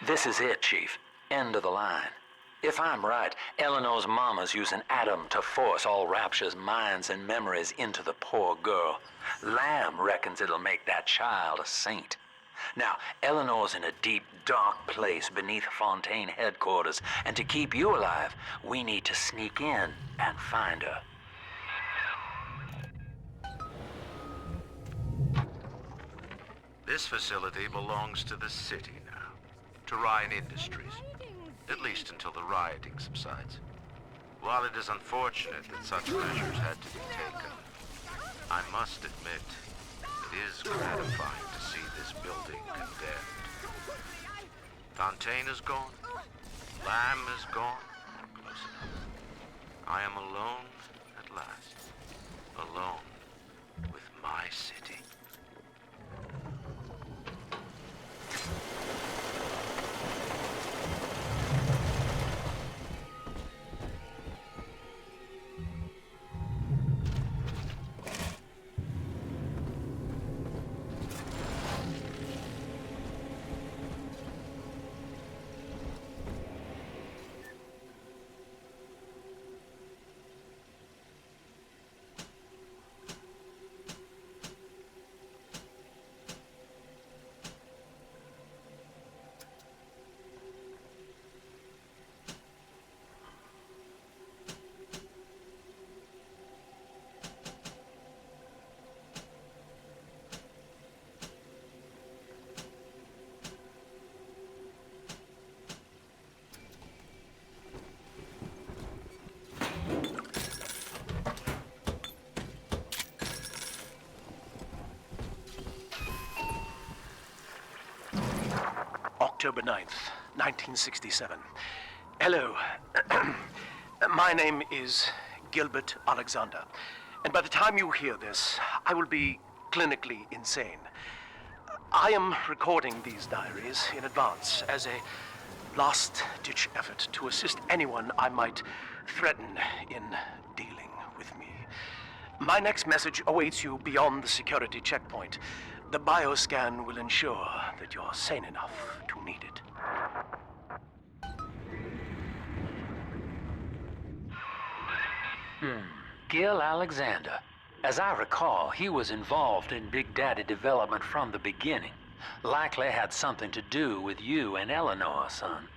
This is it, Chief. End of the line. If I'm right, Eleanor's mama's using Adam to force all Rapture's minds and memories into the poor girl. Lamb reckons it'll make that child a saint. Now, Eleanor's in a deep, dark place beneath Fontaine headquarters, and to keep you alive, we need to sneak in and find her. This facility belongs to the city now, to Ryan Industries, at least until the rioting subsides. While it is unfortunate that such measures had to be taken, I must admit, it is gratifying to see this building condemned. Fontaine is gone, Lamb is gone, close enough. I am alone at last, alone with my city. October 9th, 1967. Hello. My name is Gilbert Alexander, and by the time you hear this, I will be clinically insane. I am recording these diaries in advance as a last-ditch effort to assist anyone I might threaten in dealing with me. My next message awaits you beyond the security checkpoint. The bioscan will ensure that you're sane enough to need it. Gil Alexander. As I recall, he was involved in Big Daddy development from the beginning. Likely had something to do with you and Eleanor, son.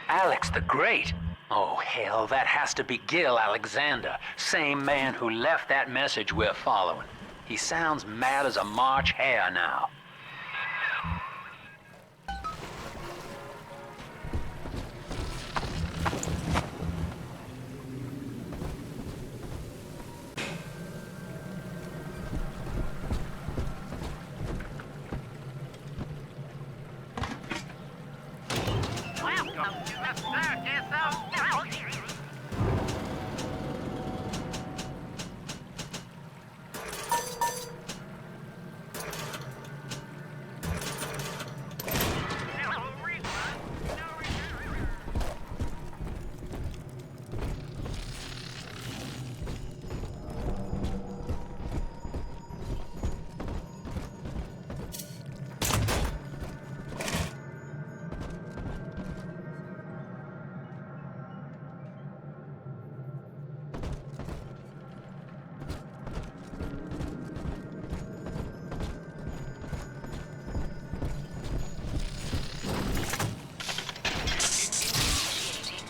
Alex the Great? Oh, hell, that has to be Gil Alexander, same man who left that message we're following. He sounds mad as a March hare now.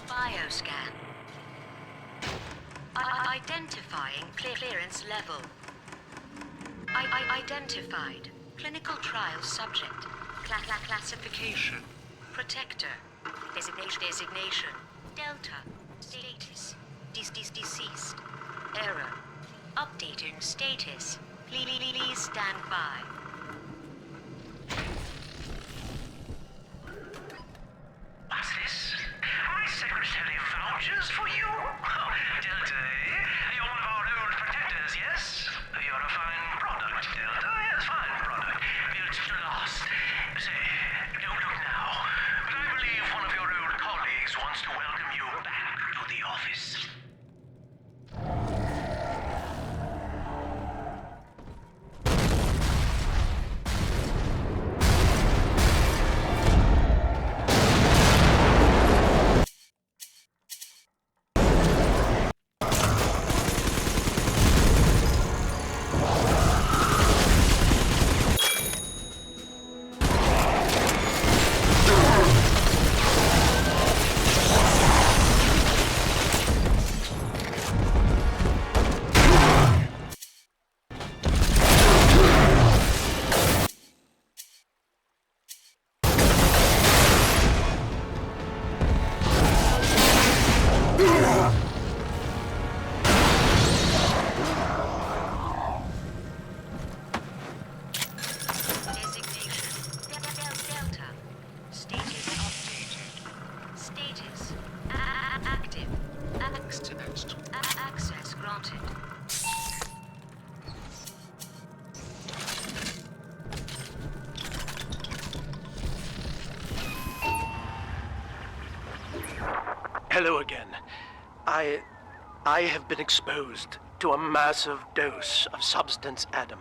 Bioscan. Identifying clearance level. Identified. Clinical trial subject. Classification. Protector. Designation. Delta. Status. Deceased. Error. Updating status. Please stand by. What's this? My secretary vouches for you. Delta, eh? You're one of our old protectors, yes? You're a fine product, Delta. Yes, fine product. Built to last. Say, don't look now, but I believe one of your old colleagues wants to welcome you back to the office. Hello again. I have been exposed to a massive dose of substance Adam.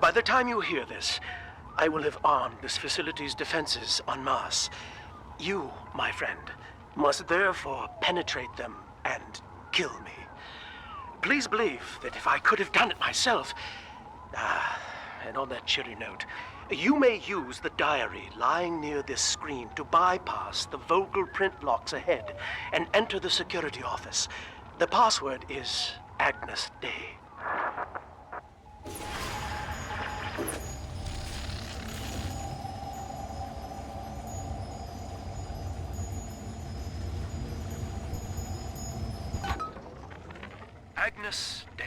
By the time you hear this, I will have armed this facility's defenses en masse. You, my friend, must therefore penetrate them and kill me. Please believe that if I could have done it myself... and on that cheery note, you may use the diary lying near this screen to bypass the vocal print locks ahead and enter the security office. The password is Agnes Day. Agnus Dei.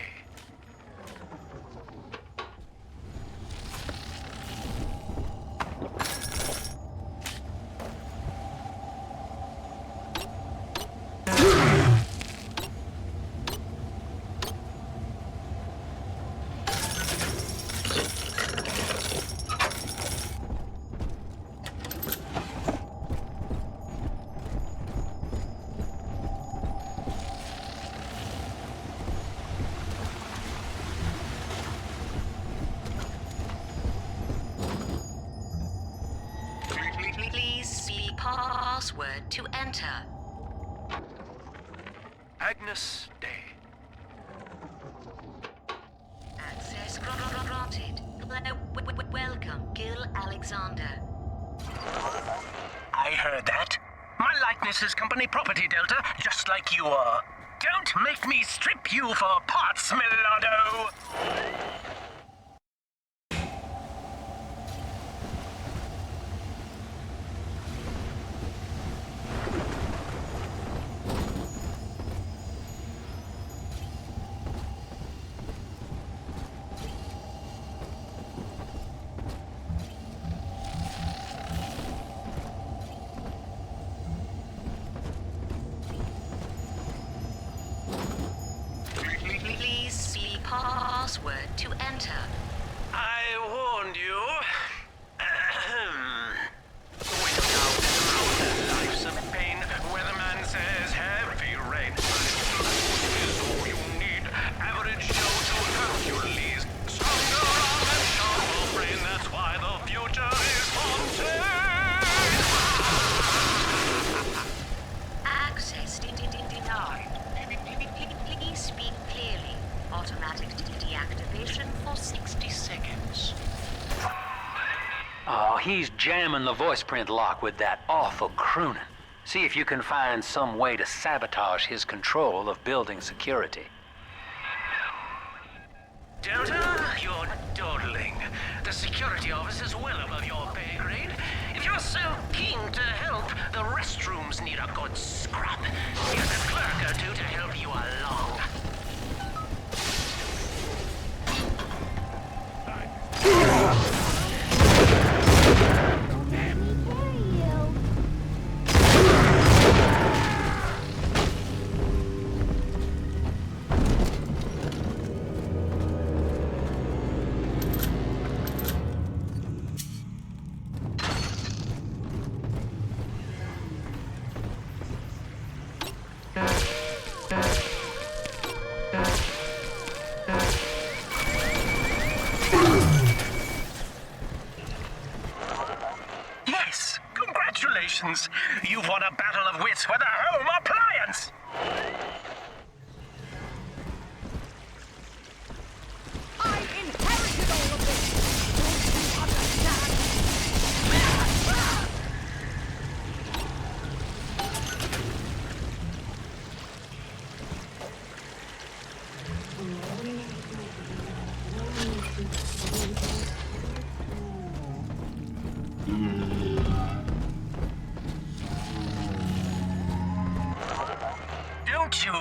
Please see password to enter. Agnus Dei. Access granted. Welcome, Gil Alexander. I heard that. My likeness is company property, Delta, just like you are. Don't make me strip you for parts, Millardo! Please see password to enter. I warned you. Wait now. Life's a pain. Weatherman says heavy rain. Is all you need. Average Joe to Hercules. Stronger arm and sharper brain. That's why the future is Fontaine. Access denied. Please speak clearly. Automatic deactivation for 60 seconds. Oh, he's jamming the voice print lock with that awful crooning. See if you can find some way to sabotage his control of building security. Delta, you're dawdling. The security office is well above your pay grade. If you're so keen to help, the restrooms need a good scrub. Here's a clerk or two to help you along. Yes, congratulations. You've won a battle of wits with a home appliance. I inherited all of this! Don't you understand? Don't you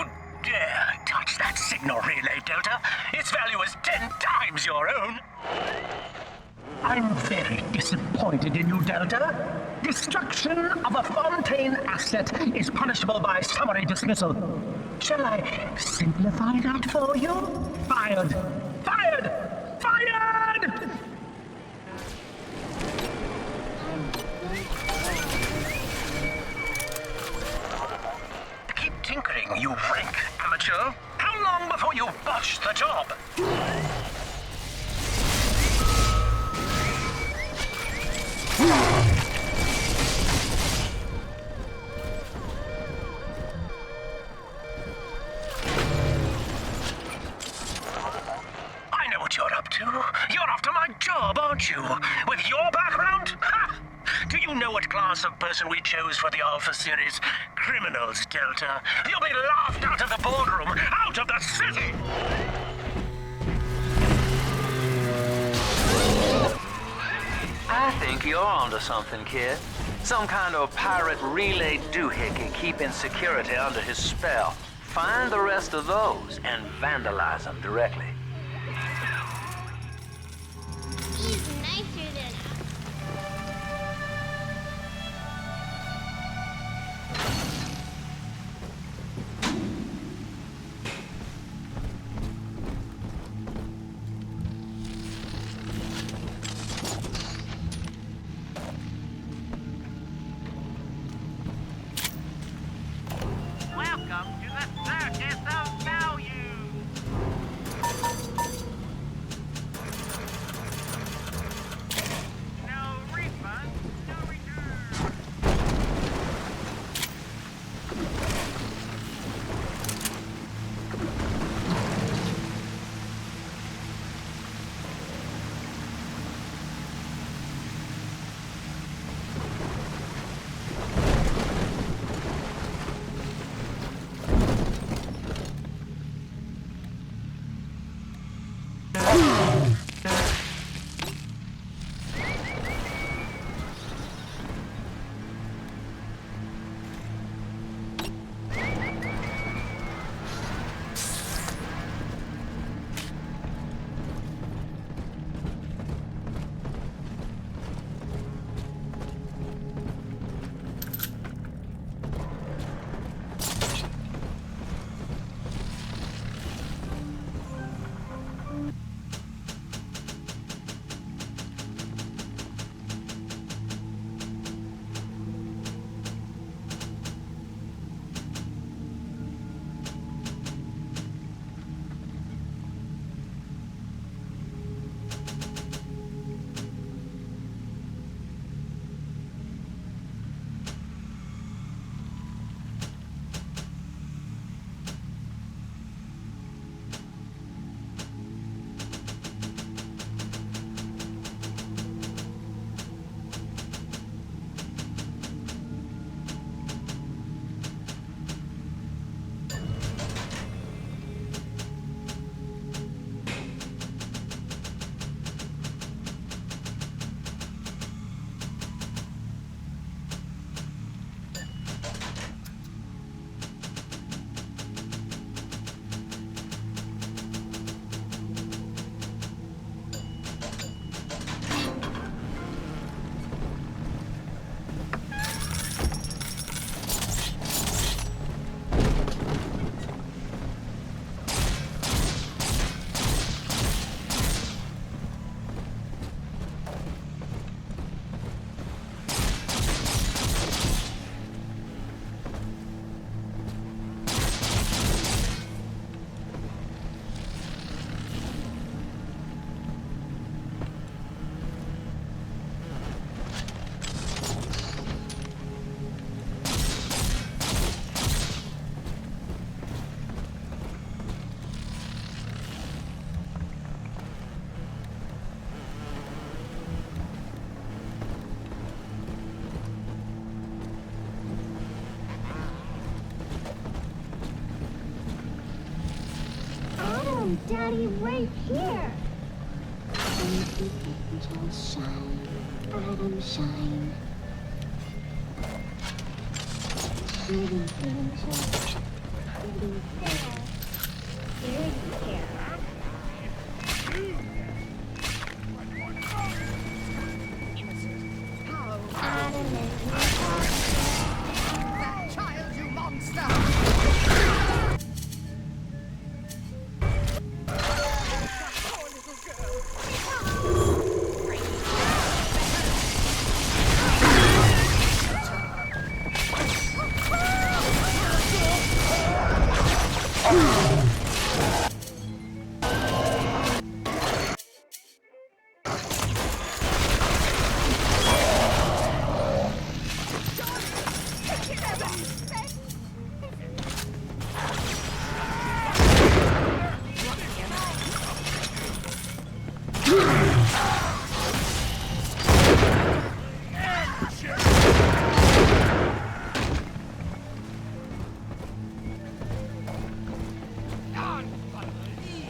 dare touch that signal relay, Delta. Its value is 10 times your own. I'm very disappointed in you, Delta. Destruction of a Fontaine asset is punishable by summary dismissal. Shall I simplify that for you? Fired! Fired! Fired! Keep tinkering, you rank amateur. How long before you botch the job? I know what you're up to. You're after my job, aren't you? With your background? Ha! Do you know what class of person we chose for the Alpha series? Criminals, Delta. You'll be laughed out of the boardroom, out of the city! I think you're onto something, kid. Some kind of pirate relay doohickey keeping security under his spell. Find the rest of those and vandalize them directly. He's nicer than Welcome to the circus of value. No refund, no return. Daddy, right here! Baby angels shine, Adam shine. Baby angels, baby fair, beauty care. Adam and That child, you monster! Poor little girl.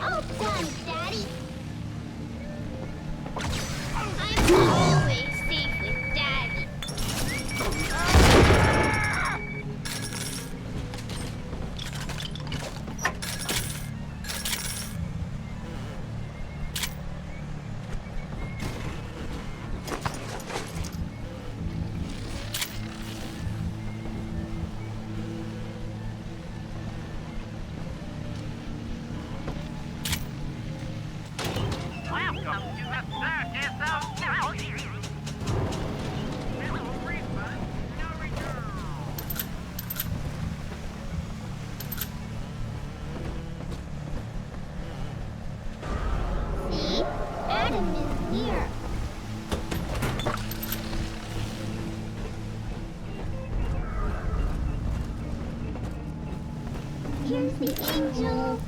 All done, Daddy. I'm always safe with Daddy. Where's the angel?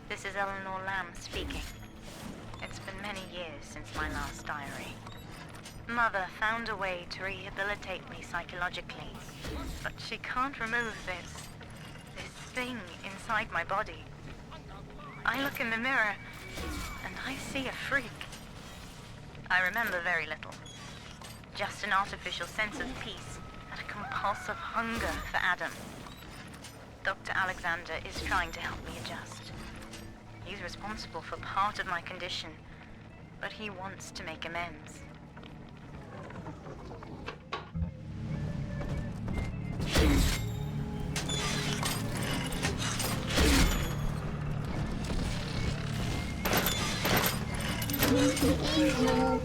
This is Eleanor Lamb speaking. It's been many years since my last diary. Mother found a way to rehabilitate me psychologically, but she can't remove this thing inside my body. I look in the mirror, and I see a freak. I remember very little. Just an artificial sense of peace and a compulsive hunger for Adam. Dr. Alexander is trying to help me adjust. He's responsible for part of my condition, but he wants to make amends. Where's the angel?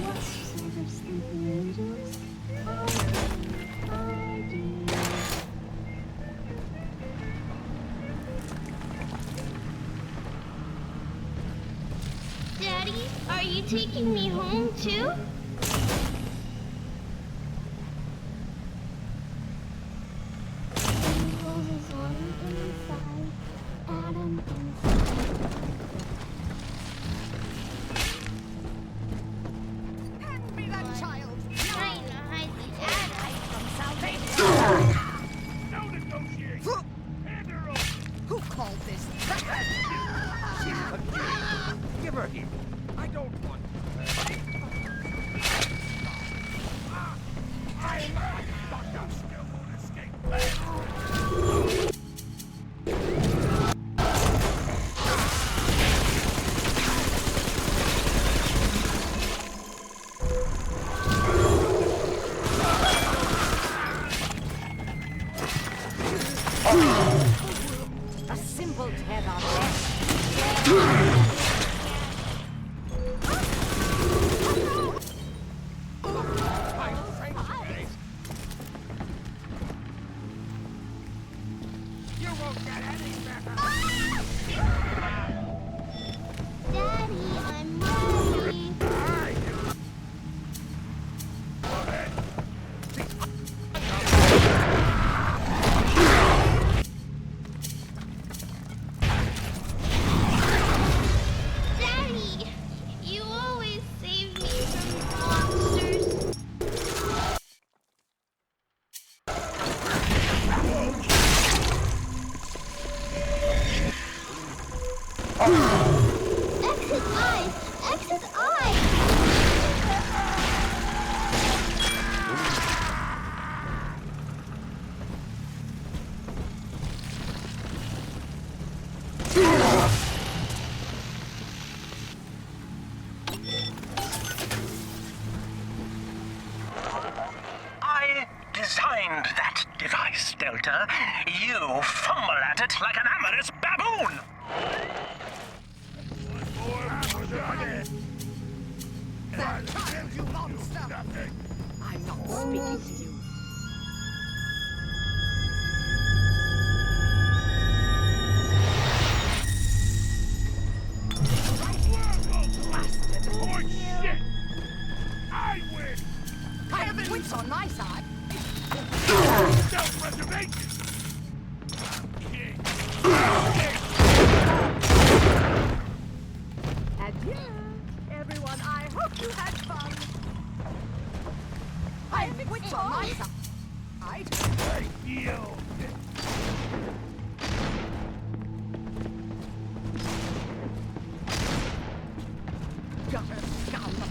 What sort of sleeping angels? Daddy, are you taking me home too? Angels is on inside, Adam inside. Hand me that child! Trying to hide the Adam. From salvation! No negotiation! Hand her over! Who called this? Give her here! I don't want Doctor still won't escape. A simple tether. You won't get any better! Daddy, I'm ready. Daddy, you always save me from monsters. Exit eye! Exit eye! I designed that device, Delta. You fumble at it like an amorous baboon! That child, you monster! I'm not speaking to you. Bastard! Point shit! I win! I have wits on my side. Self-preservation! Adieu, everyone. I hope you had fun. I have wits on my side. I feel... Gutter scoundrel.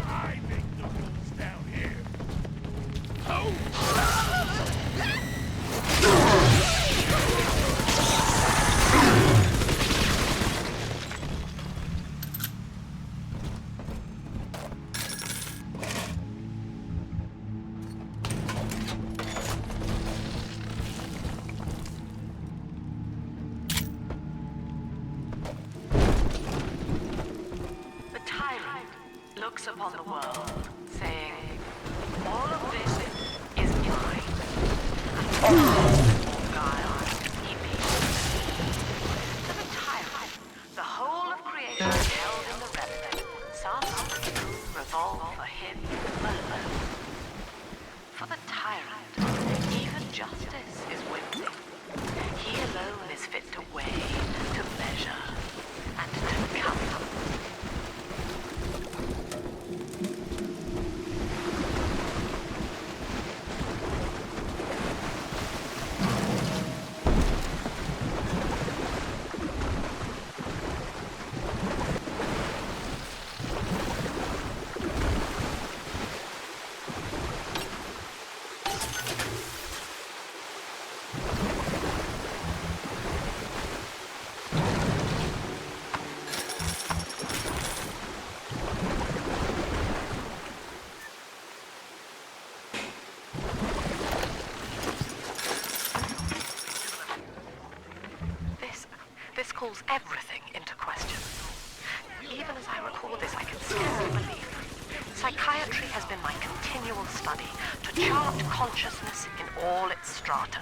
I make the rules down here. Oh! The tyrant looks upon the world, saying, all of this is Guile, EP. To the tyrant, the whole of creation is held in the remnant. Some revolve for him alone. For the tyrant, even justice is whimsy. He alone is fit to weigh, to measure, and to count. This calls everything into question. Even as I record this, I can scarcely believe. Psychiatry has been my continual study to chart consciousness in all its strata.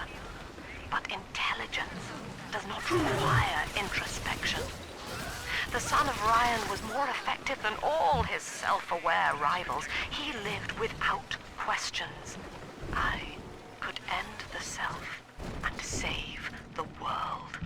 But intelligence does not require introspection. The son of Ryan was more effective than all his self-aware rivals. He lived without questions. I could end the self and save the world.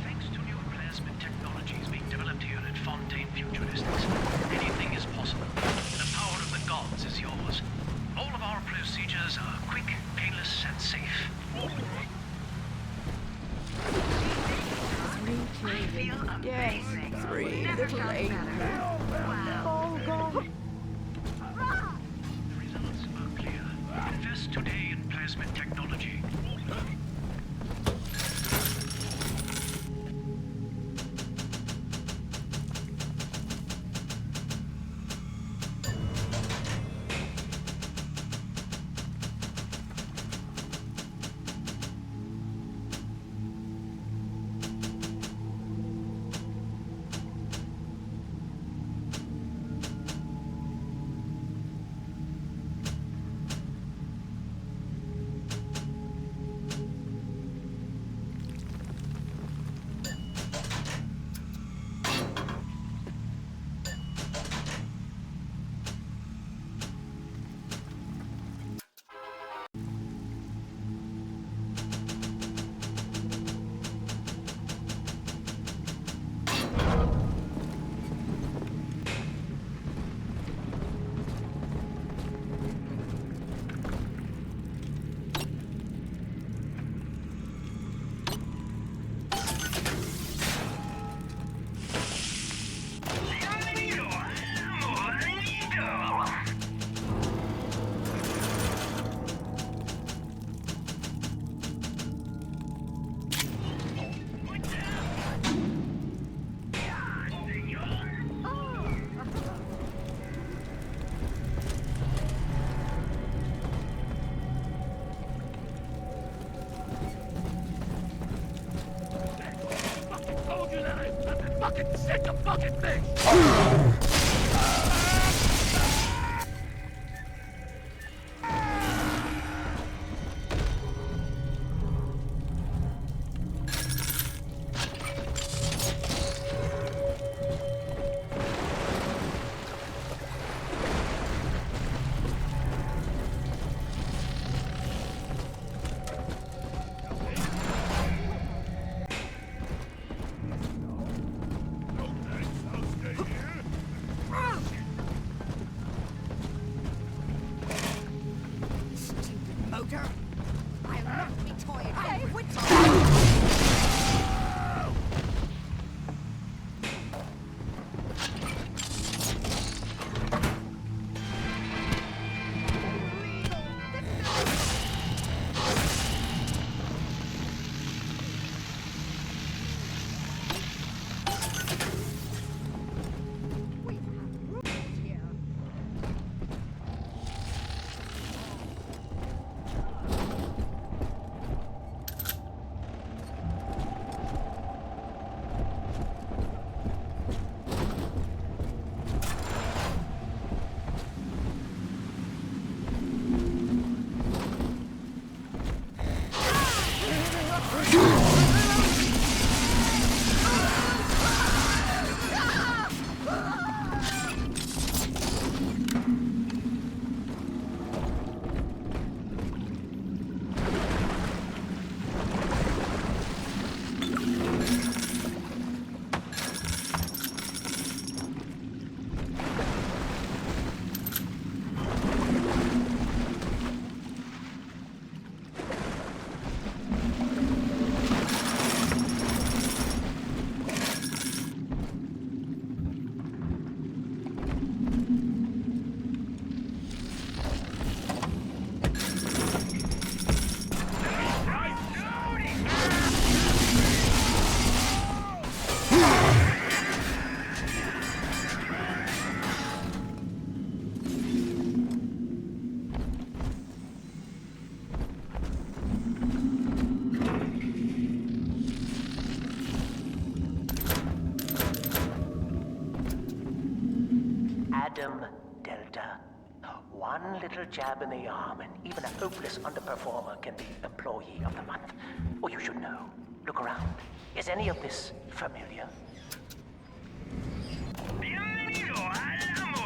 Thanks to new plasmid technologies being developed here at Fontaine Futuristics, anything is possible. The power of the gods is yours. All of our procedures are quick, painless, and safe. Yes, 3 little angels. Oh, God. The results are clear. Invest today in plasmid technology. Fucking sick of fucking things! freedom, Delta. One little jab in the arm, and even a hopeless underperformer can be Employee of the Month. Or you should know. Look around. Is any of this familiar? Bienvenido al amor.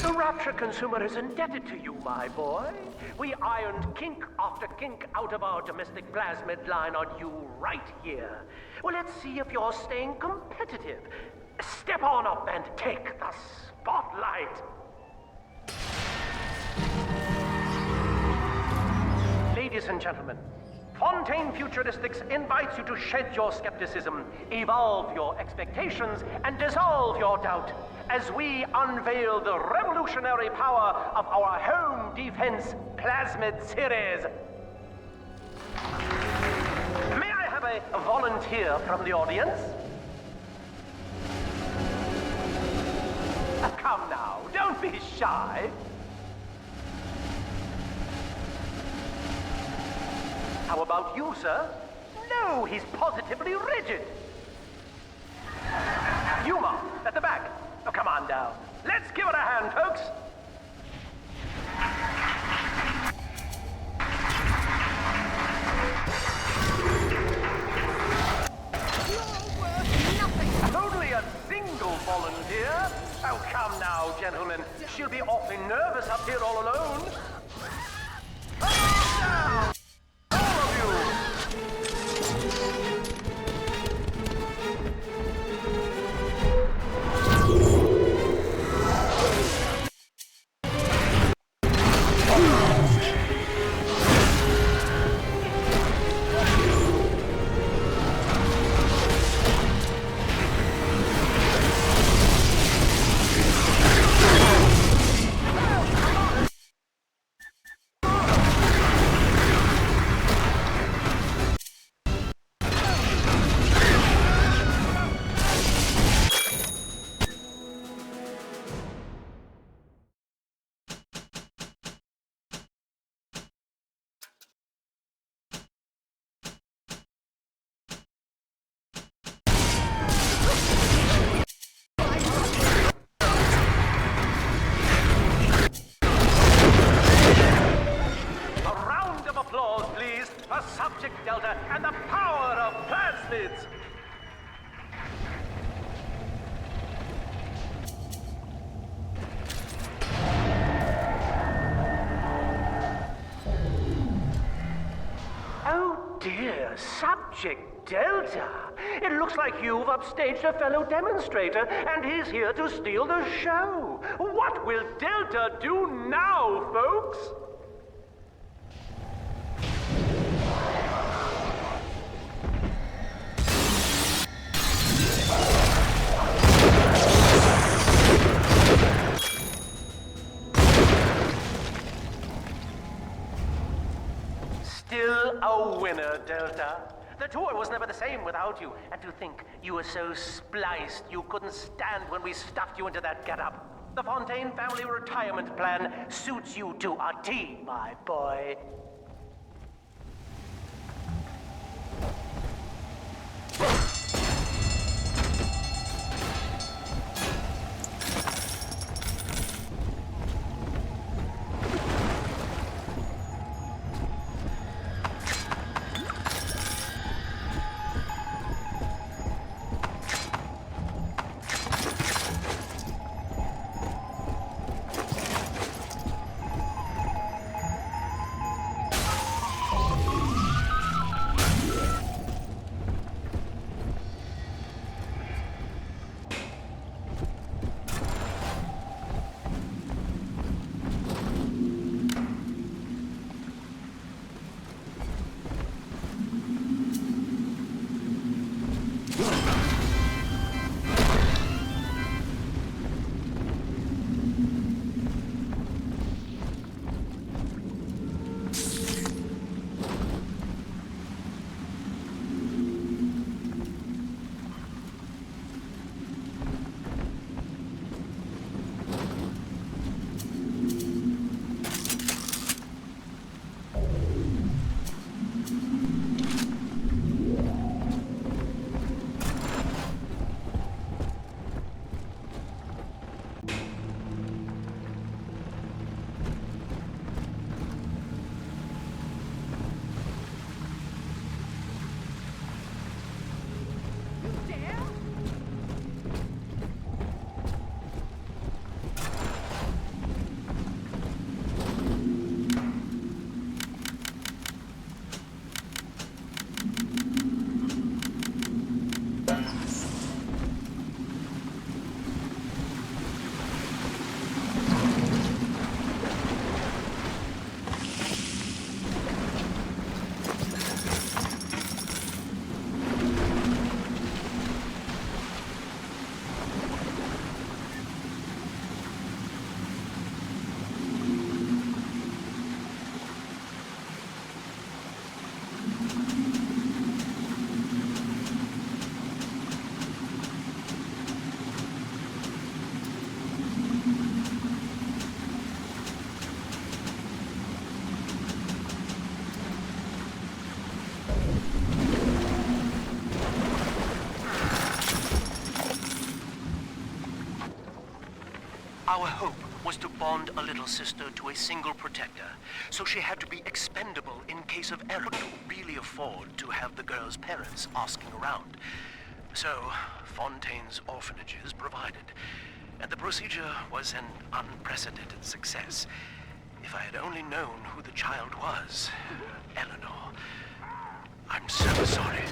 The Rapture consumer is indebted to you, my boy. We ironed kink after kink out of our domestic plasmid line on you right here. Well, let's see if you're staying competitive. Step on up and take the spotlight. Ladies and gentlemen, Fontaine Futuristics invites you to shed your skepticism, evolve your expectations, and dissolve your doubt as we unveil the revolutionary power of our home defense plasmid series. May I have a volunteer from the audience? Come now, don't be shy. How about you, sir? No, he's positively rigid. Yuma, at the back. Oh, come on down. Let's give it a hand, folks. Only a single volunteer? Oh, come now, gentlemen. She'll be awfully nervous up here all alone. Come on down! All of you! Subject Delta and the power of plasmids! Oh dear, Subject Delta! It looks like you've upstaged a fellow demonstrator, and he's here to steal the show! What will Delta do now, folks? Still a winner, Delta. The tour was never the same without you. And to think you were so spliced you couldn't stand when we stuffed you into that getup. The Fontaine family retirement plan suits you to a T, my boy. Our hope was to bond a little sister to a single protector, so she had to be expendable in case of error. Couldn't really afford to have the girl's parents asking around. So, Fontaine's orphanages provided, and the procedure was an unprecedented success. If I had only known who the child was, Eleanor. I'm so sorry.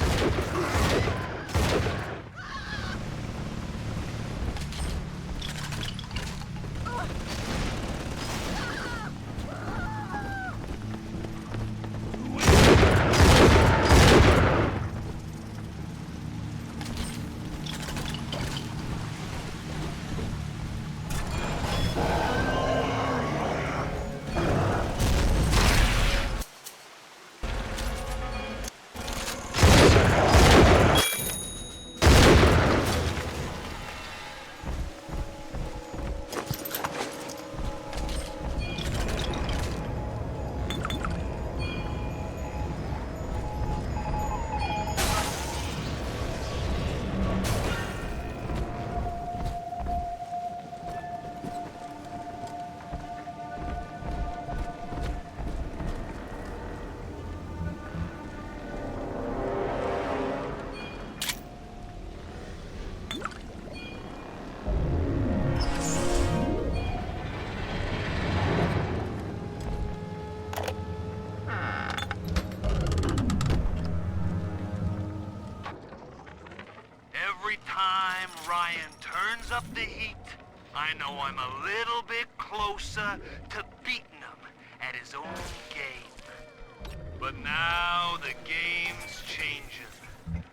Every time Ryan turns up the heat, I know I'm a little bit closer to beating him at his own game. But now the game's changing.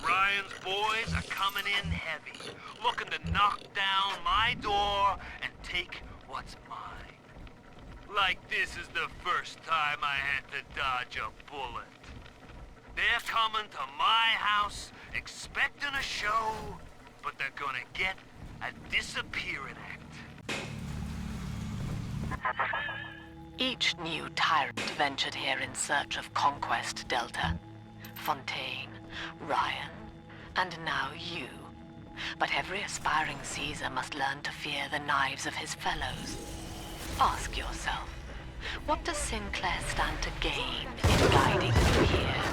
Ryan's boys are coming in heavy, looking to knock down my door and take what's mine. Like this is the first time I had to dodge a bullet. They're coming to my house expecting a show, but they're gonna get a disappearing act. Each new tyrant ventured here in search of conquest, Delta. Fontaine, Ryan, and now you. But every aspiring Caesar must learn to fear the knives of his fellows. Ask yourself, what does Sinclair stand to gain in guiding you here?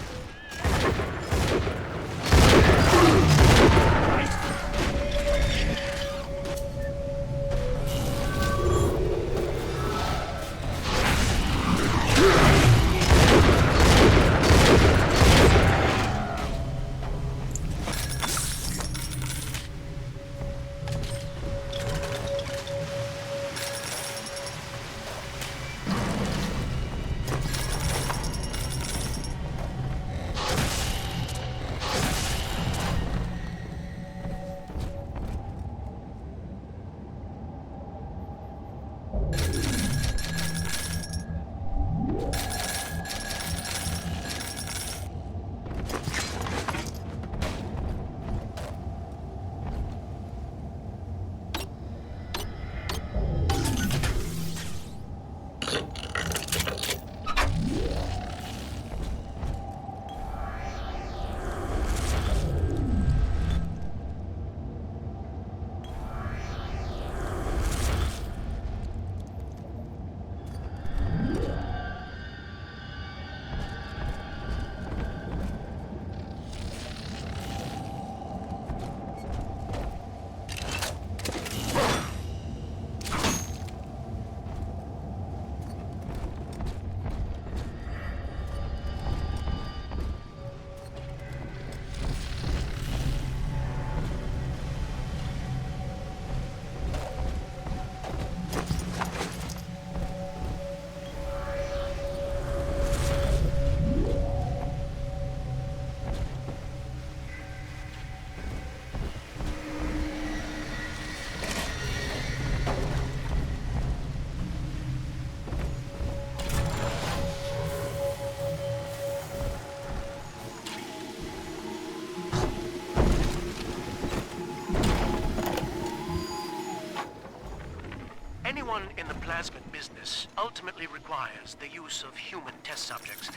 Anyone in the plasmid business ultimately requires the use of human test subjects.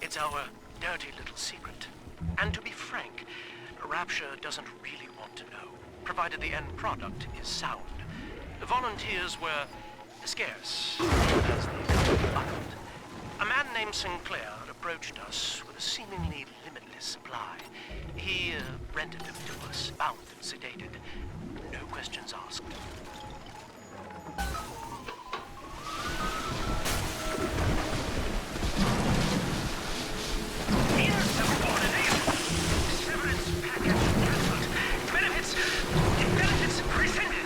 It's our dirty little secret. And to be frank, Rapture doesn't really want to know, provided the end product is sound. Volunteers were scarce, as the company buffered. A man named Sinclair approached us with a seemingly limitless supply. He rented them to us, bound and sedated. No questions asked. Here's subordination. Severance package cancelled. Benefits rescinded.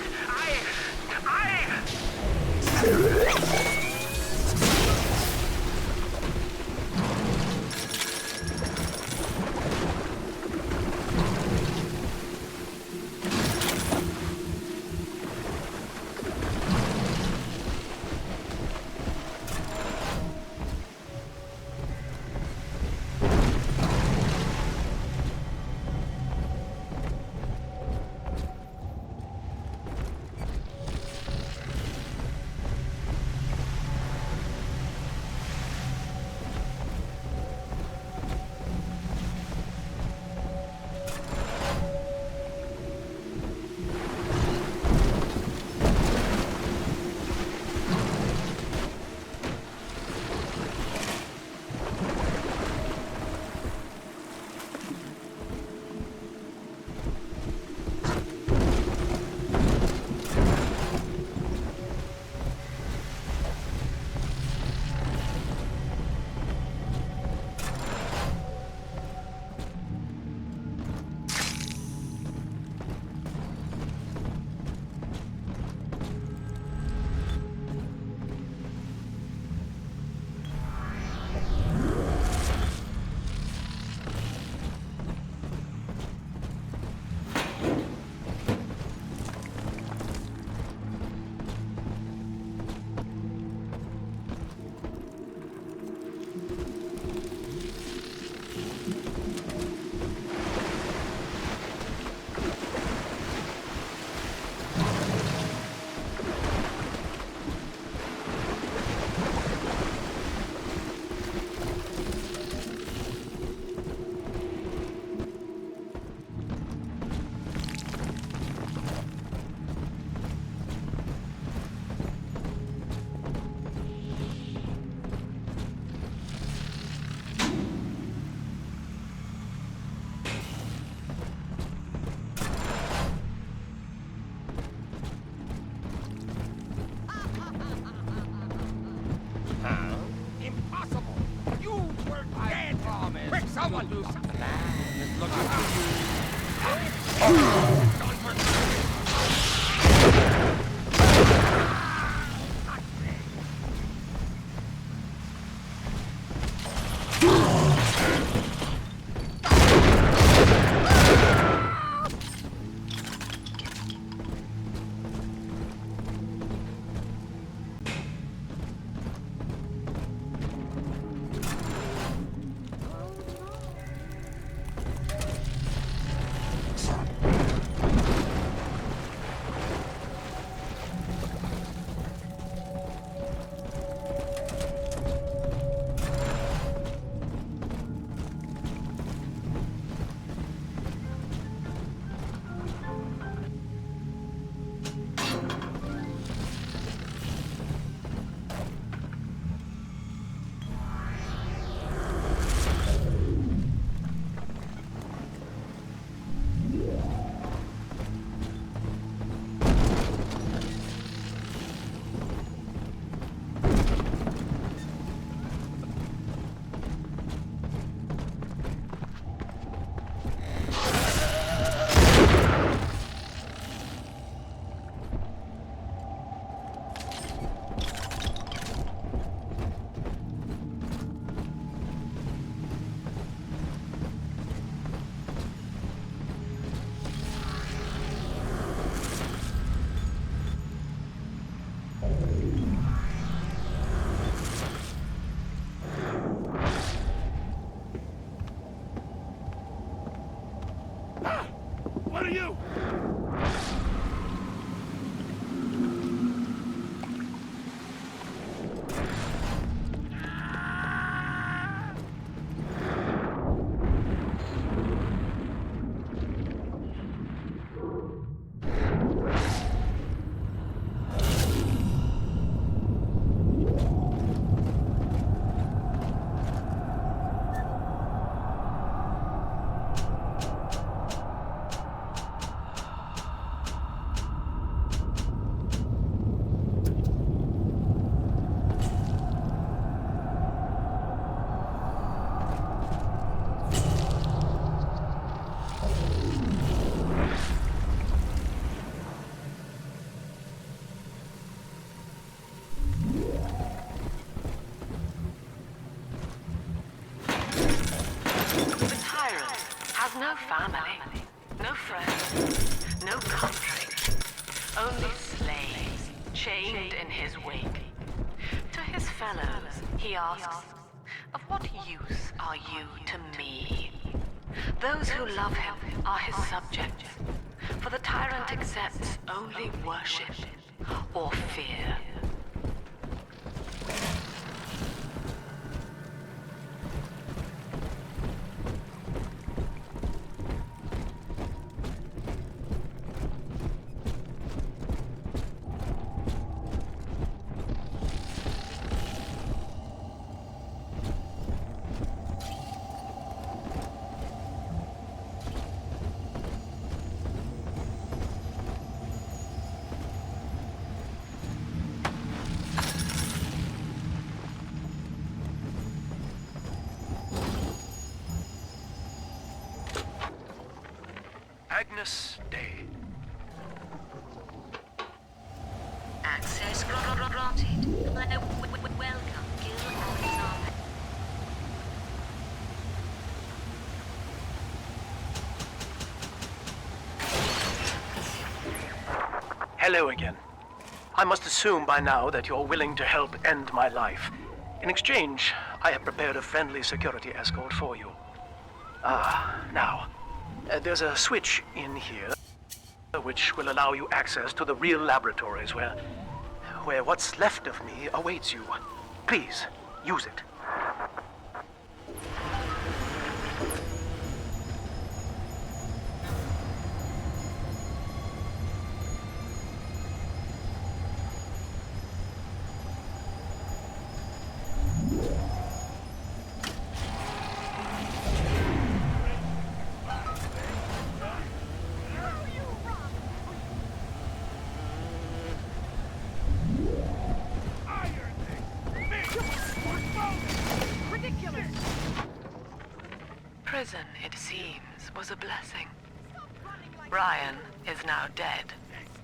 Someone do something. It's looking for What are you? The tyrant has no family, no friends, no country, only slaves chained in his wake. To his fellows, he asks, "Of what use are you to me?" Those who love him are his subjects, for the tyrant accepts only worship or fear. Agnes Day. Access granted. Welcome, Gil Alexander. Hello again. I must assume by now that you're willing to help end my life. In exchange, I have prepared a friendly security escort for you. Now, there's a switch in here which will allow you access to the real laboratories where what's left of me awaits you. Please, use it. Prison, it seems, was a blessing. Ryan is now dead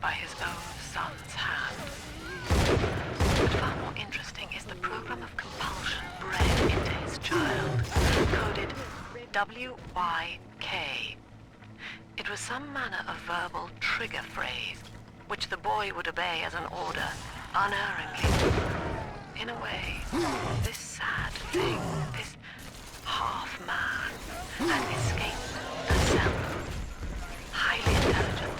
by his own son's hand. But far more interesting is the program of compulsion bred into his child, coded WYK. It was some manner of verbal trigger phrase, which the boy would obey as an order, unerringly. In a way, this sad thing, this half-man, had escaped herself. Highly intelligent,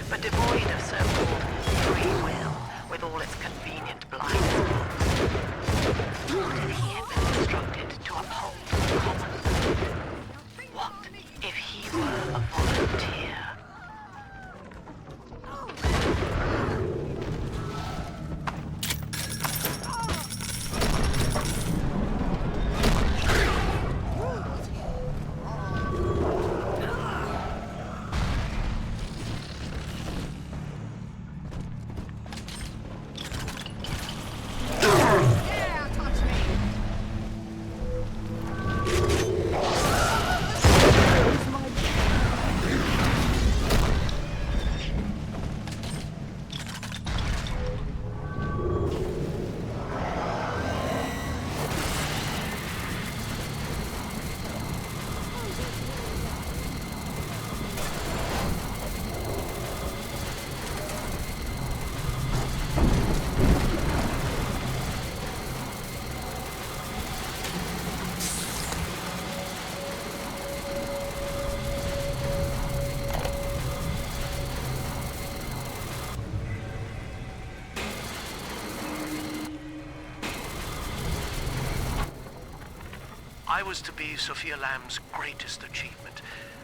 but devoid of so-called free will, with all its convenient blind spots. What if he had been instructed to uphold the common good? What if he were a volunteer? I was to be Sophia Lamb's greatest achievement,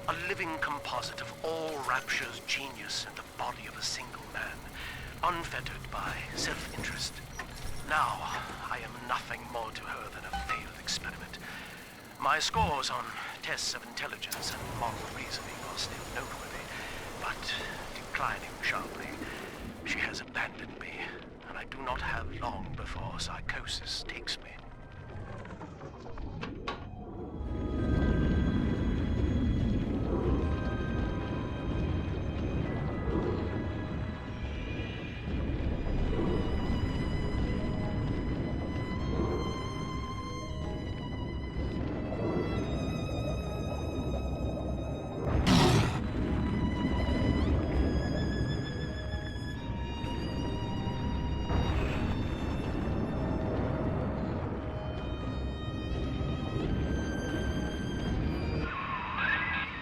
a living composite of all Rapture's genius in the body of a single man, unfettered by self-interest. Now, I am nothing more to her than a failed experiment. My scores on tests of intelligence and moral reasoning are still noteworthy, but declining sharply. She has abandoned me, and I do not have long before psychosis takes me.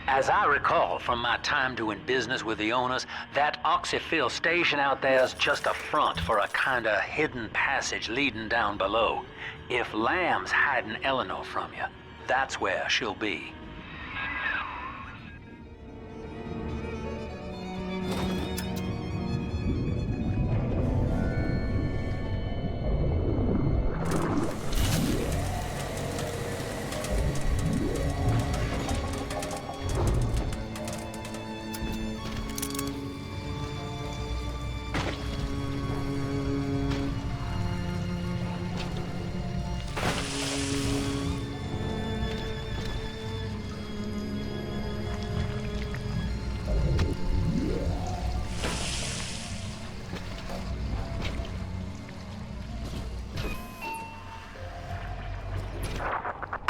As I recall from my time doing business with the owners, that oxyfill station out there's just a front for a kinda hidden passage leading down below. If Lamb's hiding Eleanor from you, that's where she'll be.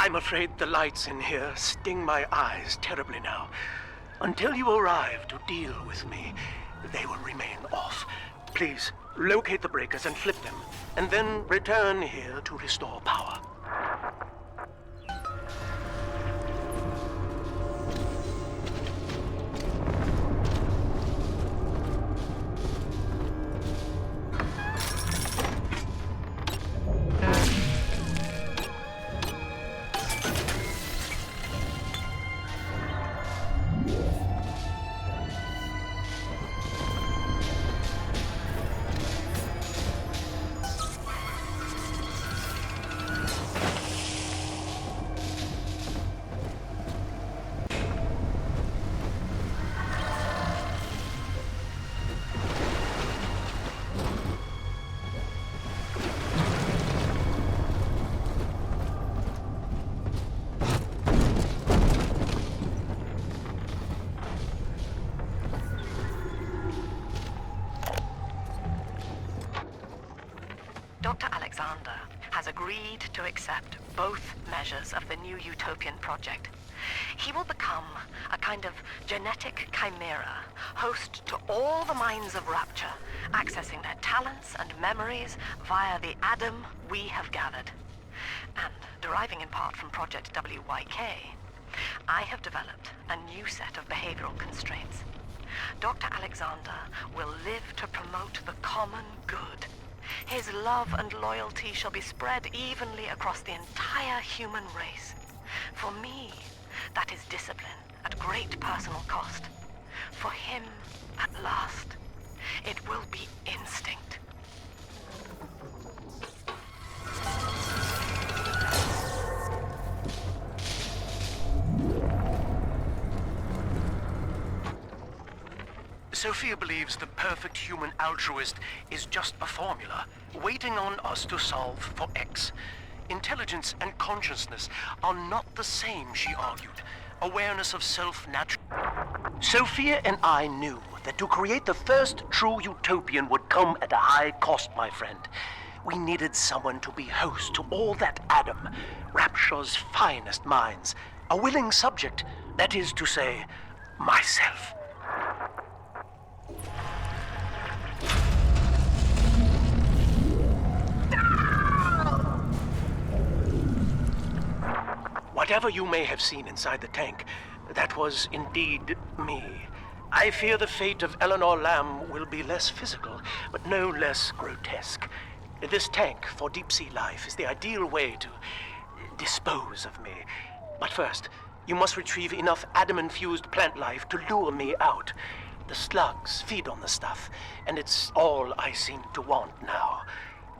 I'm afraid the lights in here sting my eyes terribly now. Until you arrive to deal with me, they will remain off. Please, locate the breakers and flip them, and then return here to restore power. Dr. Alexander has agreed to accept both measures of the new utopian project. He will become a kind of genetic chimera, host to all the minds of Rapture, accessing their talents and memories via the Adam we have gathered. And deriving in part from Project WYK, I have developed a new set of behavioral constraints. Dr. Alexander will live to promote the common good. His love and loyalty shall be spread evenly across the entire human race. For me, that is discipline at great personal cost. For him, at last, it will be instinct. Sophia believes the perfect human altruist is just a formula, waiting on us to solve for X. Intelligence and consciousness are not the same, she argued. Awareness of self-natural. Sophia and I knew that to create the first true utopian would come at a high cost, my friend. We needed someone to be host to all that Adam, Rapture's finest minds. A willing subject, that is to say, myself. Whatever you may have seen inside the tank, that was indeed me. I fear the fate of Eleanor Lamb will be less physical, but no less grotesque. This tank for deep-sea life is the ideal way to dispose of me. But first, you must retrieve enough Adam-infused plant life to lure me out. The slugs feed on the stuff, and it's all I seem to want now.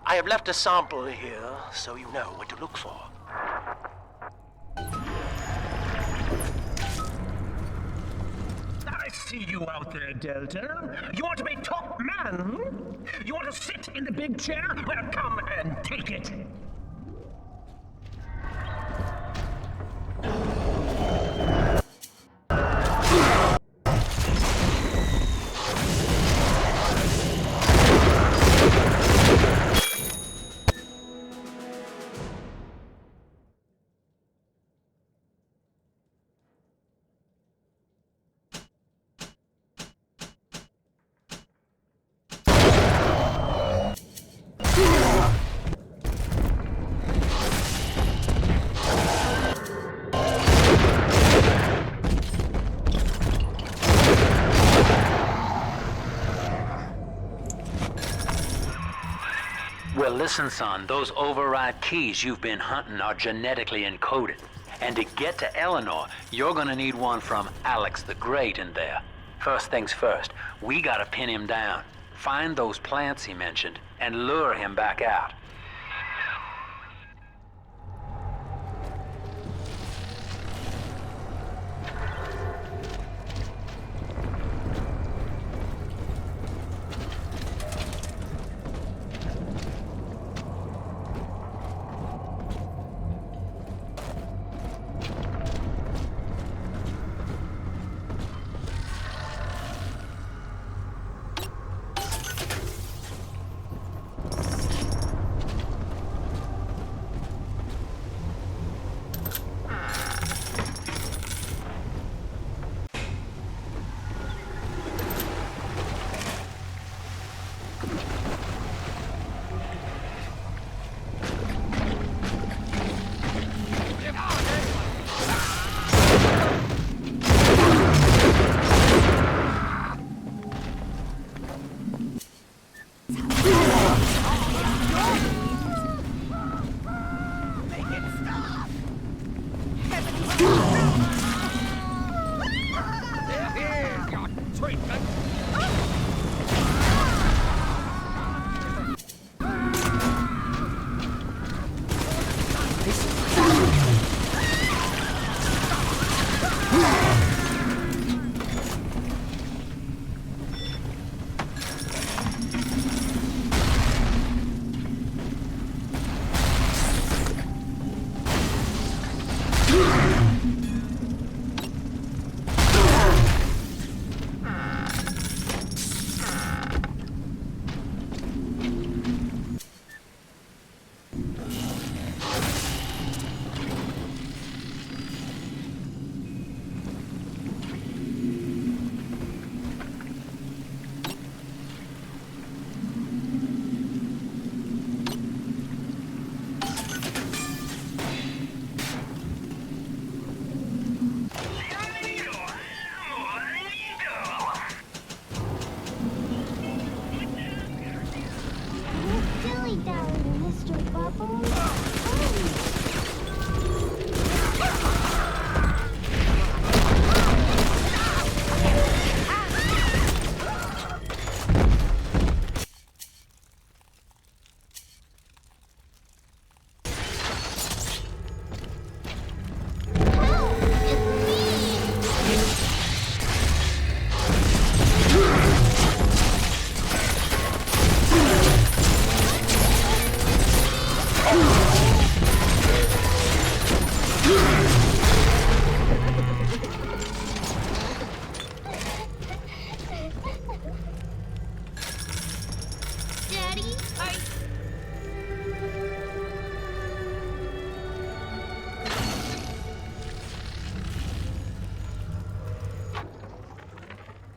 I have left a sample here, so you know what to look for. I see you out there, Delta. You want to be top man? You want to sit in the big chair? Well, come and take it. Listen, son, those override keys you've been hunting are genetically encoded. And to get to Eleanor, you're gonna need one from Alex the Great in there. First things first, we gotta pin him down. Find those plants he mentioned and lure him back out.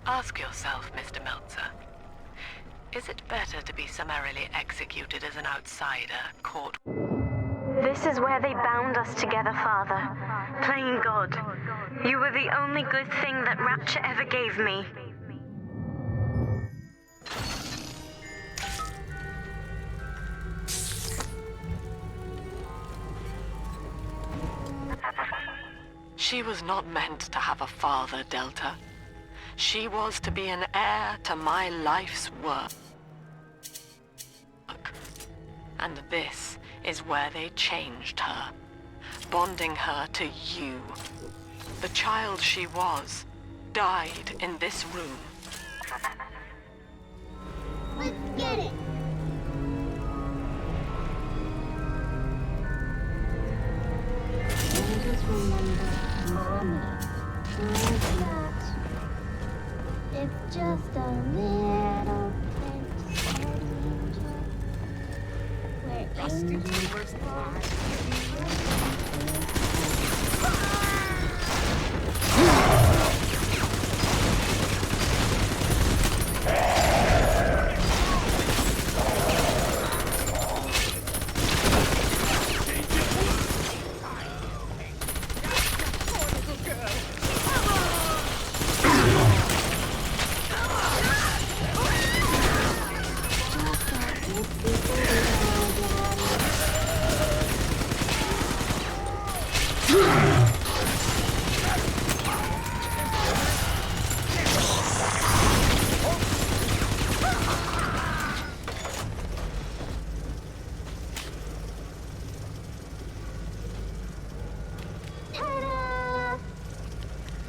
Ask yourself, Mr. Meltzer, is it better to be summarily executed as an outsider, caught? This is where they bound us together, Father. Playing God. You were the only good thing that Rapture ever gave me. She was not meant to have a father, Delta. She was to be an heir to my life's work. And this is where they changed her, bonding her to you. The child she was died in this room. Let's get it. I just remember Mommy. Where's that? It's just a little pink angel. Where angels are.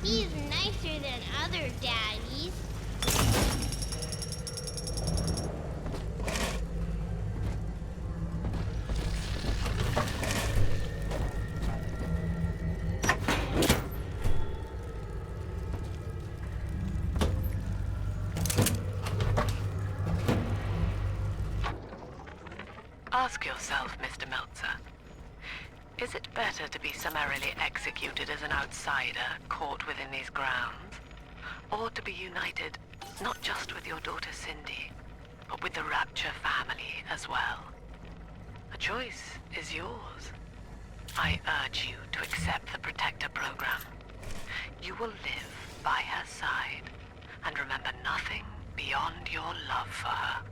He's nicer than other daddies. Ask yourself, Mr. Meltzer, is it better to be summarily executed as an outsider caught within these grounds, or to be united not just with your daughter Cindy, but with the Rapture family as well? The choice is yours. I urge you to accept the Protector program. You will live by her side and remember nothing beyond your love for her.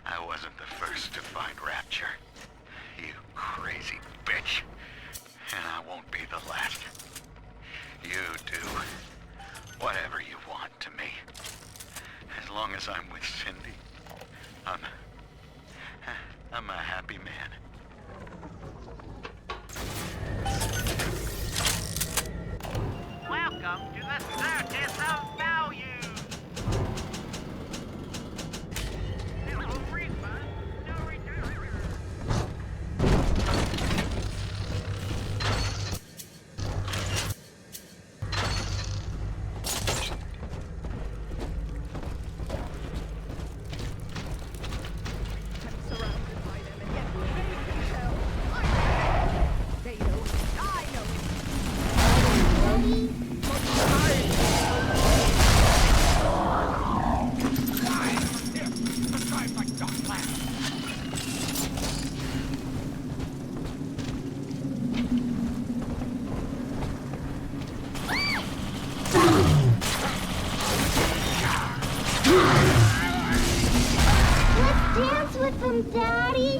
I wasn't the first to find Rapture. You crazy bitch. And I won't be the last. You do whatever you want to me. As long as I'm with Cindy, I'm a happy man. Welcome to the Circus of Value. No refund, no return. Surrounded by them and yet they can tell. I know it. They know it. I know it. Let's dance with them, Daddy.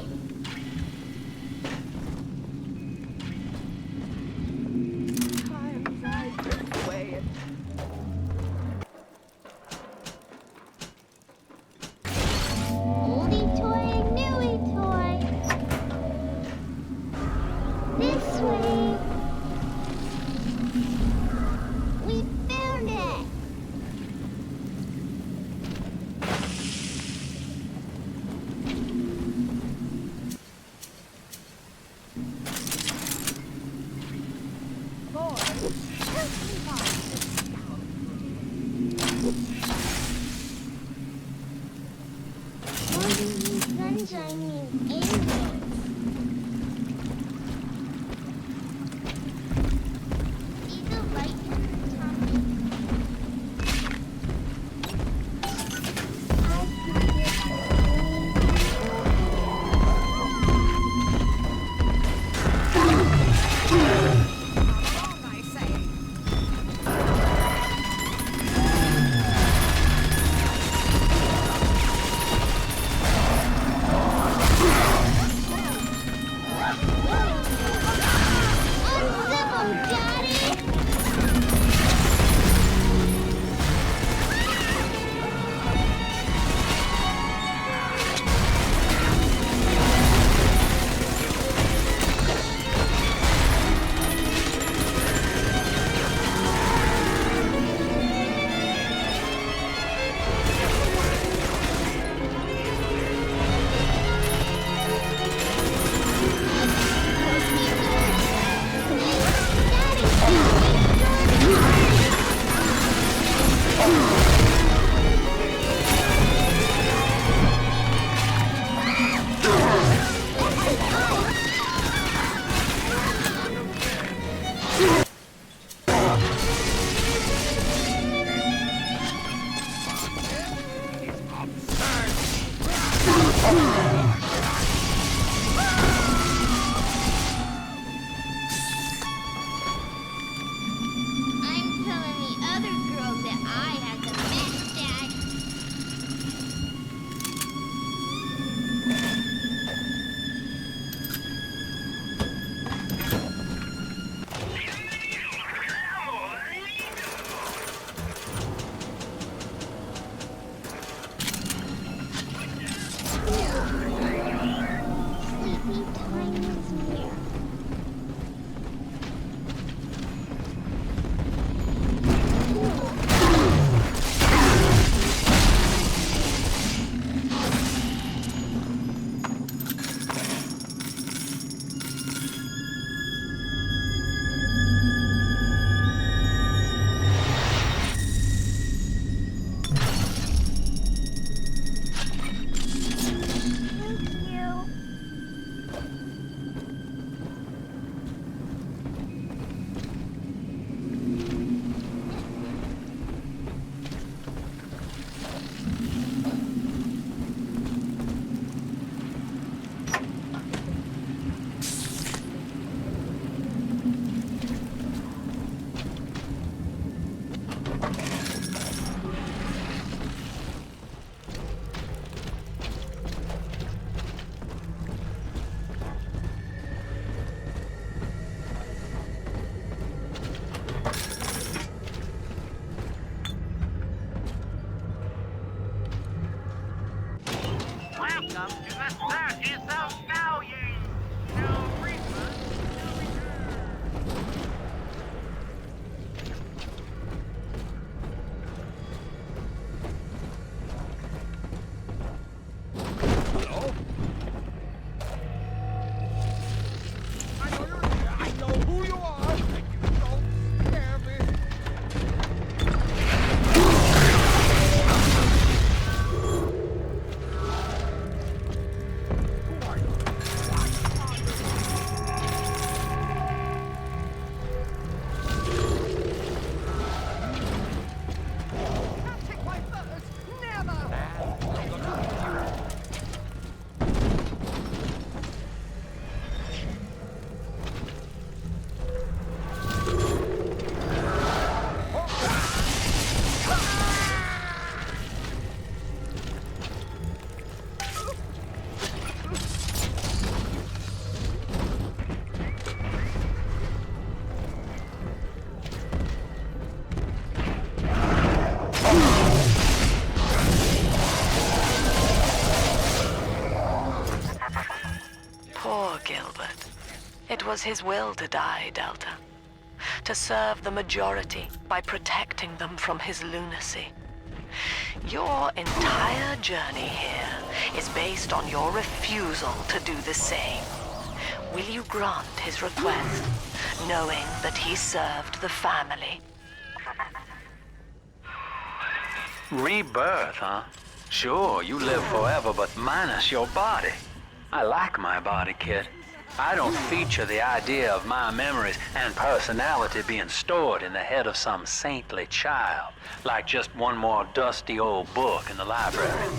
Times I drift away and Oldie toy, newie toy. This way. We found it. boy, help me find this Morning means sunshine means angels. See the light in the tunnel? I can get along, I say. Unzip 'em, Daddy! Daddy! know who you are, and you don't scare me. Who are you? Can't take my furs! Never! Poor Gilbert. It was his will to die, Delta. To serve the majority by protecting them from his lunacy. Your entire journey here is based on your refusal to do the same. Will you grant his request, knowing that he served the family? Rebirth, huh? Sure, you live forever, but minus your body. I like my body, kid. I don't feature the idea of my memories and personality being stored in the head of some saintly child, like just one more dusty old book in the library.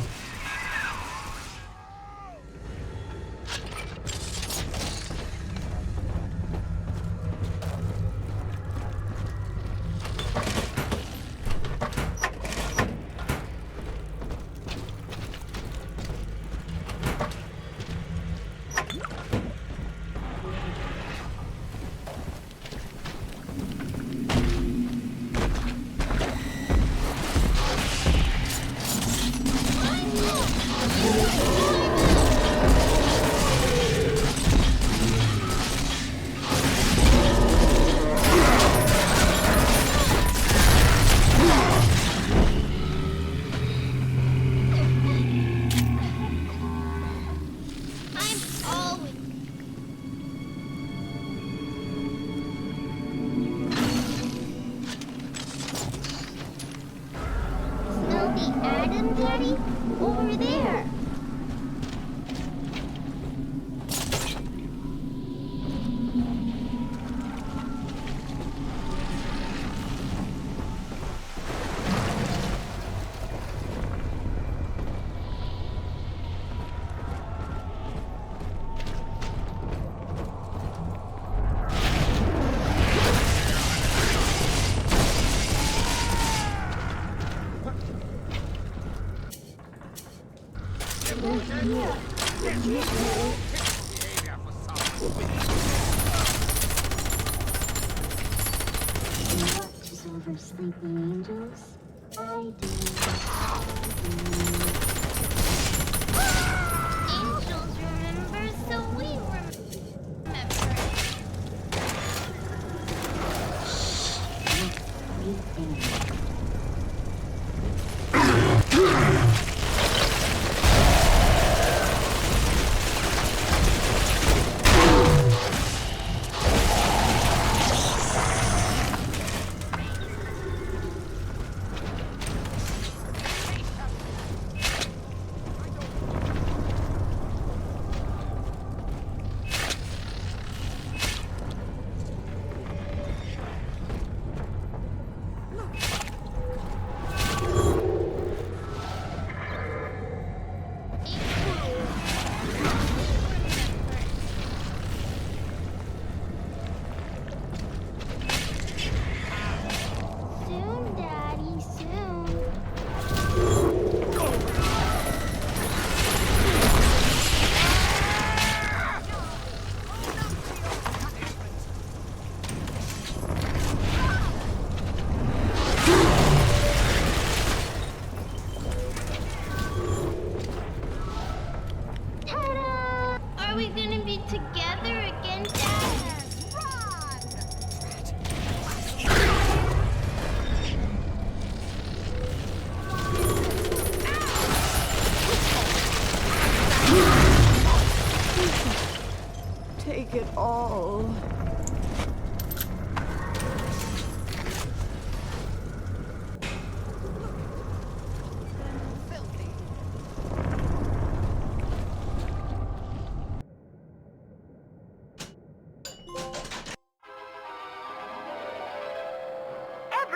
Daddy? Over there. Watches over sleeping angels. I do. Angels remember, so we remember. Soon, Daddy, soon. Ta-da! Are we gonna be together again, Dad? Take it all.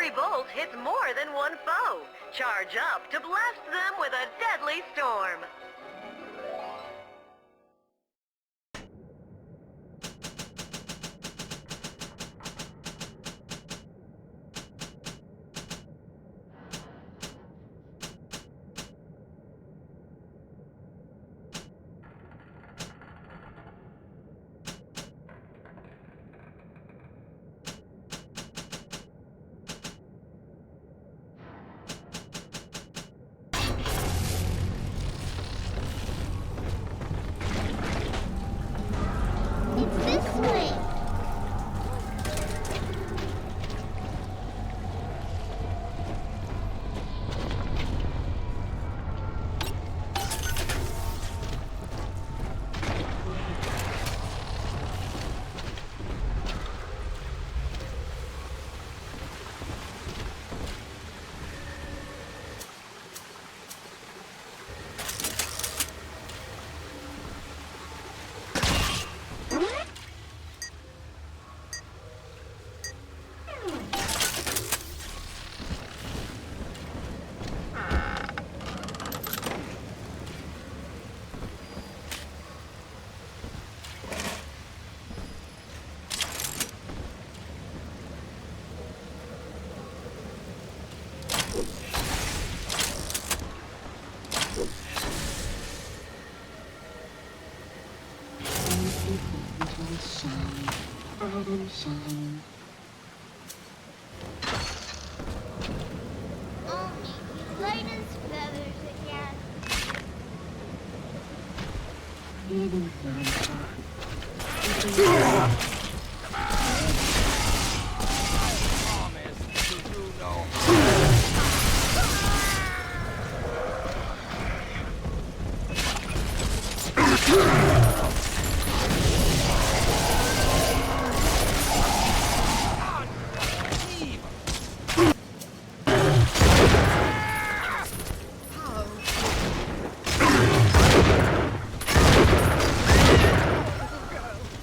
every bolt hits more than one foe. Charge up to blast them with a deadly storm. It's this way. Shine, Adam shine. Only he's light as feathers again. Hidden monster. Promise to do no harm.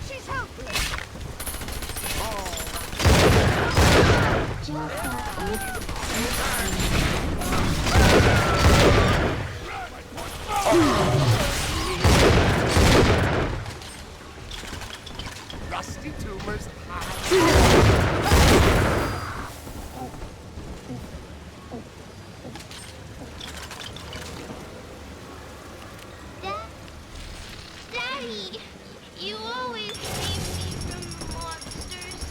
She's helpless. Just Rusty tumors Daddy, you always save me from monsters.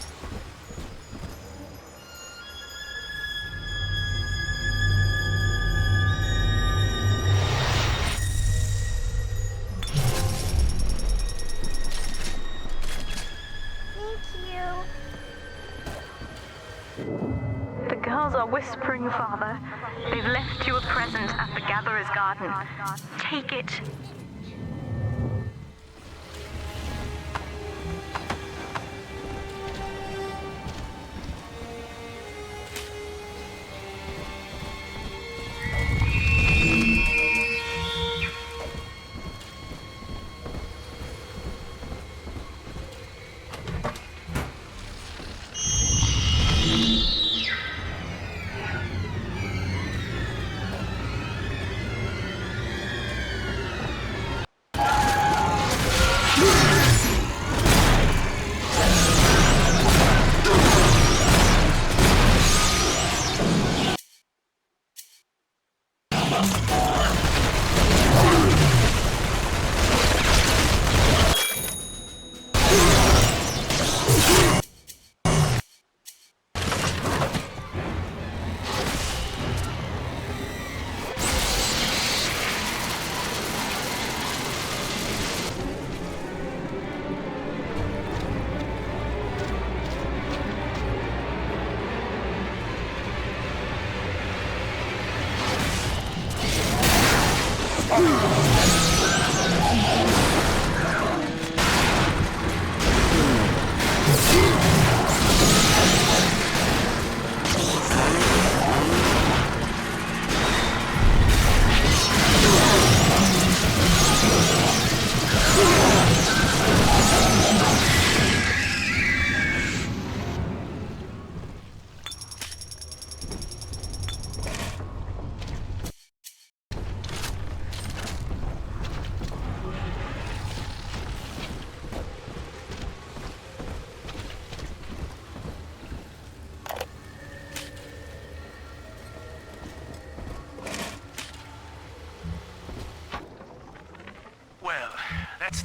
Thank you. The girls are whispering, Father. They've left you a present at the Gatherer's Garden. Take it.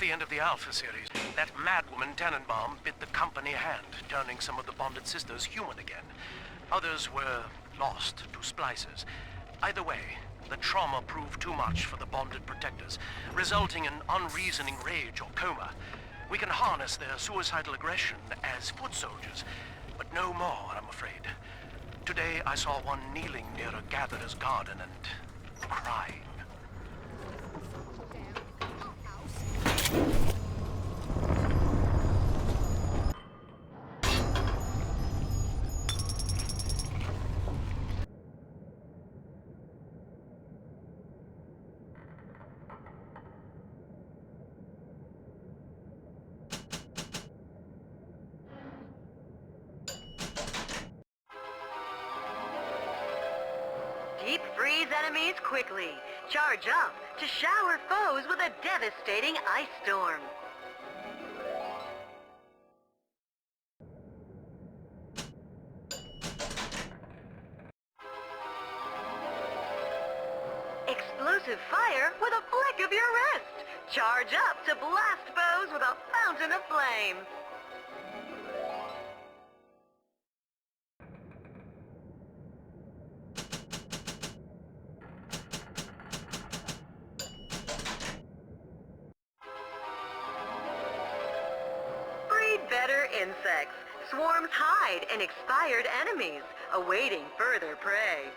the end of the Alpha series. That madwoman Tannenbaum bit the company hand, turning some of the bonded sisters human again. Others were lost to splicers. Either way, the trauma proved too much for the bonded protectors, resulting in unreasoning rage or coma. We can harness their suicidal aggression as foot soldiers, but no more, I'm afraid. Today I saw one kneeling near a gatherer's garden and crying. Deep freeze enemies quickly. Charge up to shower foes with a devastating ice storm. Explosive fire with a flick of your wrist. Charge up to blast foes with a fountain of flame. Breed better insects. Swarms hide in expired enemies, awaiting further prey.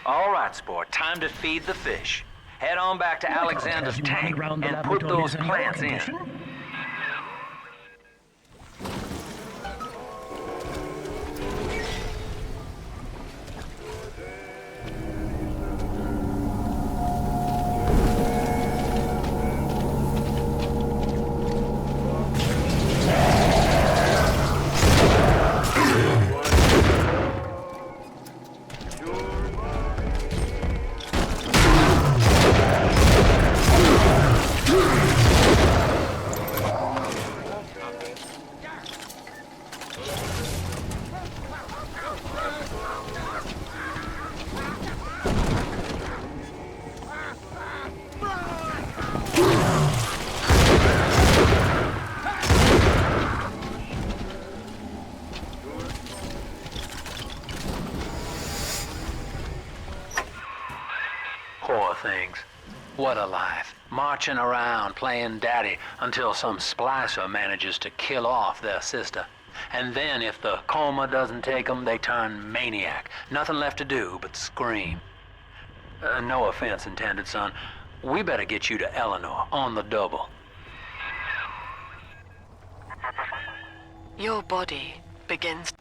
All right, sport, time to feed the fish. Head on back to Alexander's tank and put those plants in. Poor things. What a life. Marching around, playing daddy, until some splicer manages to kill off their sister. And then if the coma doesn't take them, they turn maniac. Nothing left to do but scream. No offense intended, son. We better get you to Eleanor, on the double. Your body begins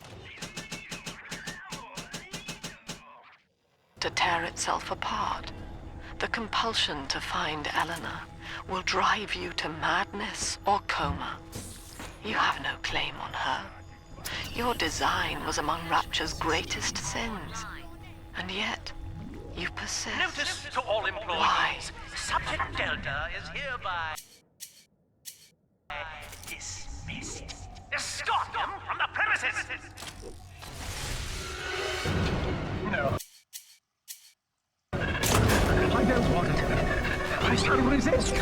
to tear itself apart. The compulsion to find Eleanor will drive you to madness or coma. You have no claim on her. Your design was among Rapture's greatest sins, and yet you persist. Notice to all employees. Why? Subject Delta is hereby dismissed. Escort them from the premises! No. I don't want it. I shall resist.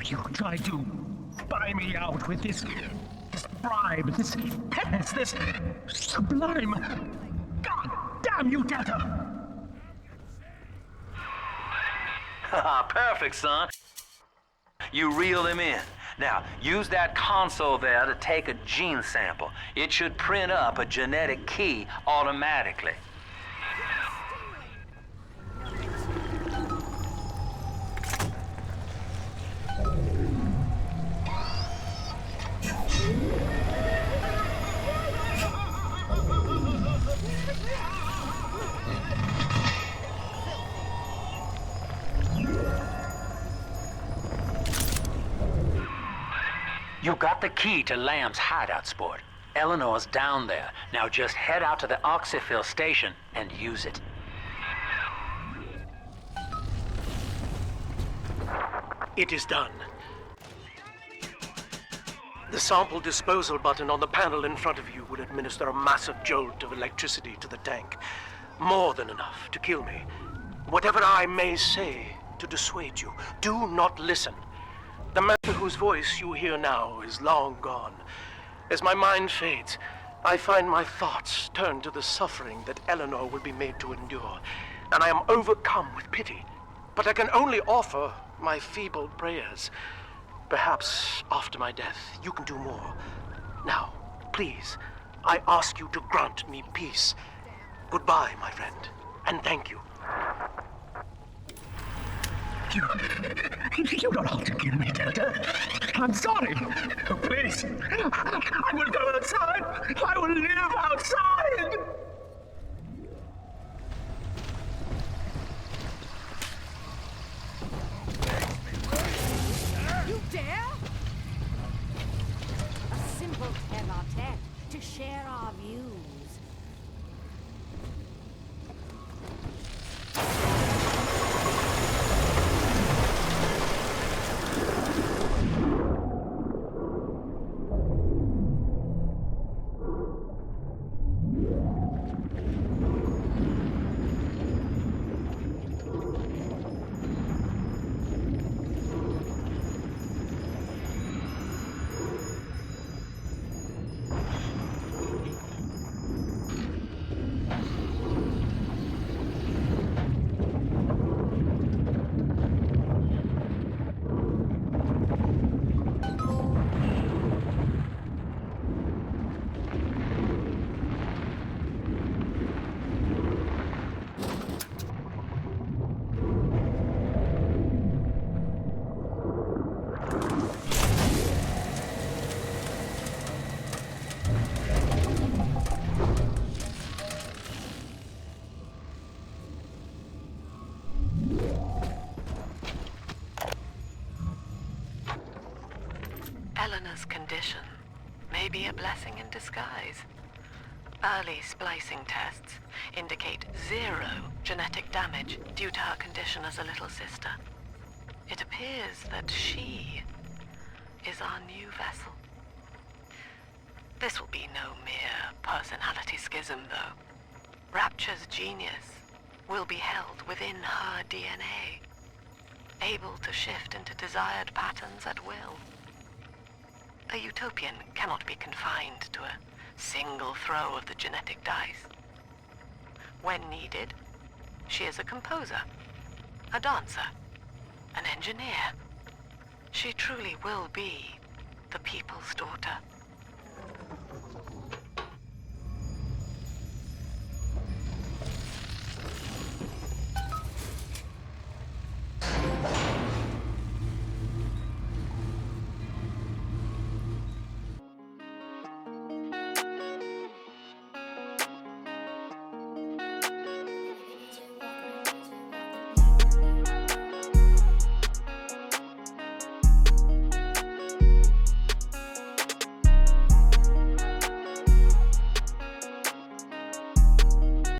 You tried to buy me out with this bribe, this penance, this sublime. God damn you, Delta! Perfect, son. You reel him in. Now, use that console there to take a gene sample. It should print up a genetic key automatically. You got the key to Lamb's hideout, sport. Eleanor's down there. Now just head out to the oxyfill station and use it. It is done. The sample disposal button on the panel in front of you will administer a massive jolt of electricity to the tank. More than enough to kill me. Whatever I may say to dissuade you, do not listen. The man whose voice you hear now is long gone. As my mind fades, I find my thoughts turn to the suffering that Eleanor will be made to endure, and I am overcome with pity. But I can only offer my feeble prayers. Perhaps after my death, you can do more. Now, please, I ask you to grant me peace. Goodbye, my friend, and thank you. You don't have to kill me, Delta. I'm sorry. Oh, please. I will go outside. I will live outside. You dare? A simple tete-a-tete to share our views. mother's condition may be a blessing in disguise. Early splicing tests indicate 0 genetic damage due to her condition as a little sister. It appears that she is our new vessel. This will be no mere personality schism, though. Rapture's genius will be held within her DNA, able to shift into desired patterns at will. A utopian cannot be confined to a single throw of the genetic dice. When needed, she is a composer, a dancer, an engineer. She truly will be the people's daughter.